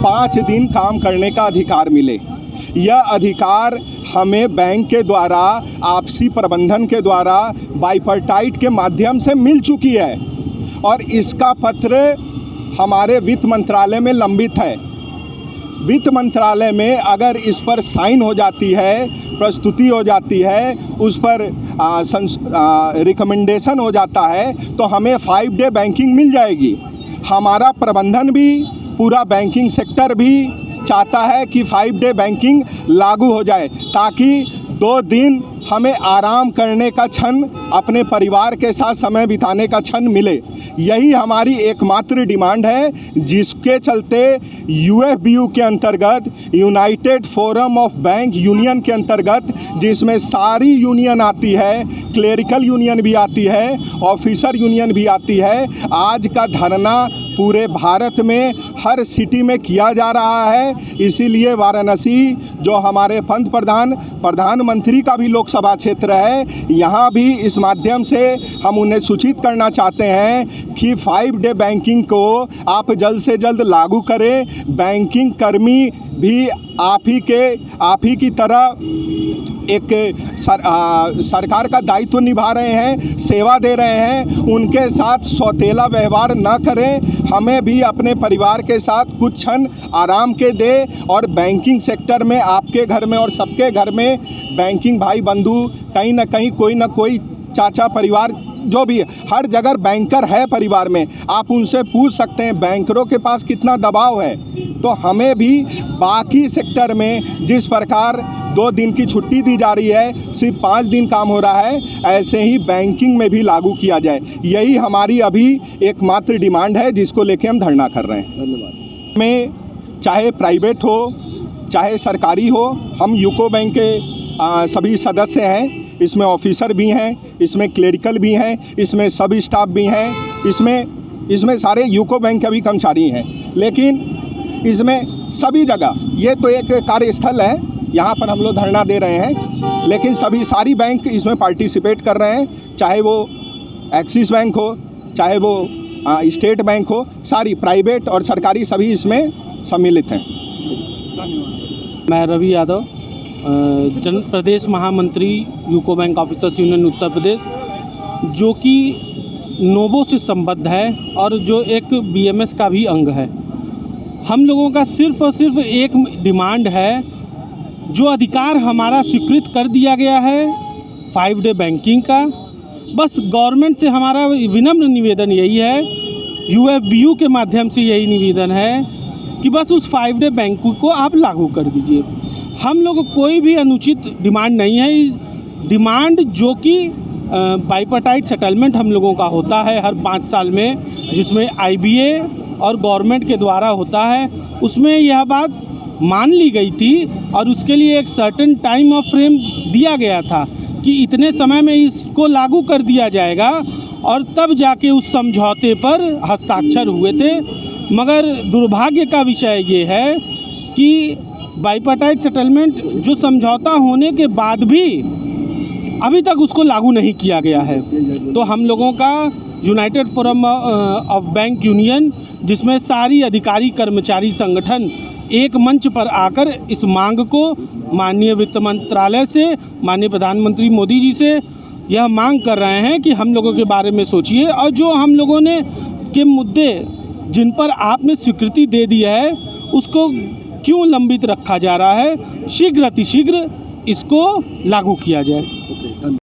5 दिन काम करने का अधिकार मिले। यह अधिकार हमें बैंक के द्वारा, आपसी प्रबंधन के द्वारा, बाइपर्टाइट के माध्यम से मिल चुकी है और इसका पत्र हमारे वित्त मंत्रालय में लंबित है। वित्त मंत्रालय में अगर इस पर साइन हो जाती है, प्रस्तुति हो जाती है, उस पर रिकमेंडेशन हो जाता है, तो हमें 5 डे बैंकिंग मिल जाएगी। हमारा प्रबंधन भी, पूरा बैंकिंग सेक्टर भी चाहता है कि 5 डे बैंकिंग लागू हो जाए, ताकि 2 दिन हमें आराम करने का क्षण, अपने परिवार के साथ समय बिताने का क्षण मिले। यही हमारी एकमात्र डिमांड है, जिसके चलते यूएफबीयू के अंतर्गत, United forum of bank union के अंतर्गत, जिसमें सारी यूनियन आती है, क्लेरिकल यूनियन भी आती है, ऑफिसर यूनियन भी आती है, आज का धरना पूरे भारत में हर सिटी में किया जा रहा है। इसीलिए वाराणसी, जो हमारे प्रधानमंत्री का भी लोकसभा क्षेत्र है, यहाँ भी इस माध्यम से हम उन्हें सूचित करना चाहते हैं कि 5 डे बैंकिंग को आप जल्द से जल्द लागू करें। बैंकिंग कर्मी भी आप ही की तरह एक सरकार का दायित्व निभा रहे हैं, सेवा दे रहे हैं। उनके साथ सौतेला व्यवहार न करें। हमें भी अपने परिवार के साथ कुछ क्षण आराम के दे। और बैंकिंग सेक्टर में, आपके घर में और सबके घर में बैंकिंग भाई बंधु, कहीं ना कहीं कोई ना कोई चाचा परिवार, जो भी है, हर जगह बैंकर है परिवार में। आप उनसे पूछ सकते हैं बैंकरों के पास कितना दबाव है। तो हमें भी बाकी सेक्टर में जिस प्रकार 2 दिन की छुट्टी दी जा रही है, सिर्फ 5 दिन काम हो रहा है, ऐसे ही बैंकिंग में भी लागू किया जाए। यही हमारी अभी एकमात्र डिमांड है, जिसको लेके हम धरना कर रहे हैं। धन्यवाद। में चाहे प्राइवेट हो चाहे सरकारी हो, हम यूको बैंक के सभी सदस्य हैं। इसमें ऑफिसर भी हैं, इसमें क्लेरिकल भी हैं, इसमें सब स्टाफ भी हैं, इसमें सारे यूको बैंक के भी कर्मचारी हैं। लेकिन इसमें सभी जगह, ये तो एक कार्यस्थल है, यहाँ पर हम लोग धरना दे रहे हैं, लेकिन सारी बैंक इसमें पार्टिसिपेट कर रहे हैं। चाहे वो एक्सिस बैंक हो, चाहे वो स्टेट बैंक हो, सारी प्राइवेट और सरकारी सभी इसमें सम्मिलित हैं। मैं रवि यादव, प्रदेश महामंत्री UCO bank officers union Uttar Pradesh, जो कि नोबो से संबद्ध है और जो एक बीएमएस का भी अंग है। हम लोगों का सिर्फ और सिर्फ एक डिमांड है, जो अधिकार हमारा स्वीकृत कर दिया गया है 5 डे बैंकिंग का। बस गवर्नमेंट से हमारा विनम्र निवेदन यही है, यूएफबीयू के माध्यम से यही निवेदन है कि बस उस 5 डे बैंकिंग को आप लागू कर दीजिए। हम लोग कोई भी अनुचित डिमांड नहीं है। डिमांड जो कि बाइपर्टाइट सेटलमेंट हम लोगों का होता है हर 5 साल में, जिसमें आईबीए और गवर्नमेंट के द्वारा होता है, उसमें यह बात मान ली गई थी और उसके लिए एक सर्टेन टाइम ऑफ फ्रेम दिया गया था कि इतने समय में इसको लागू कर दिया जाएगा, और तब जाके उस समझौते पर हस्ताक्षर हुए थे। मगर दुर्भाग्य का विषय ये है कि बाइपर्टाइट सेटलमेंट जो समझौता होने के बाद भी अभी तक उसको लागू नहीं किया गया है। तो हम लोगों का United forum of bank union, जिसमें सारी अधिकारी कर्मचारी संगठन एक मंच पर आकर इस मांग को माननीय वित्त मंत्रालय से, माननीय प्रधानमंत्री मोदी जी से यह मांग कर रहे हैं कि हम लोगों के बारे में सोचिए, और जो हम लोगों ने के मुद्दे जिन पर आपने स्वीकृति दे दी है, उसको क्यों लंबित रखा जा रहा है। शीघ्र अतिशीघ्र इसको लागू किया जाए।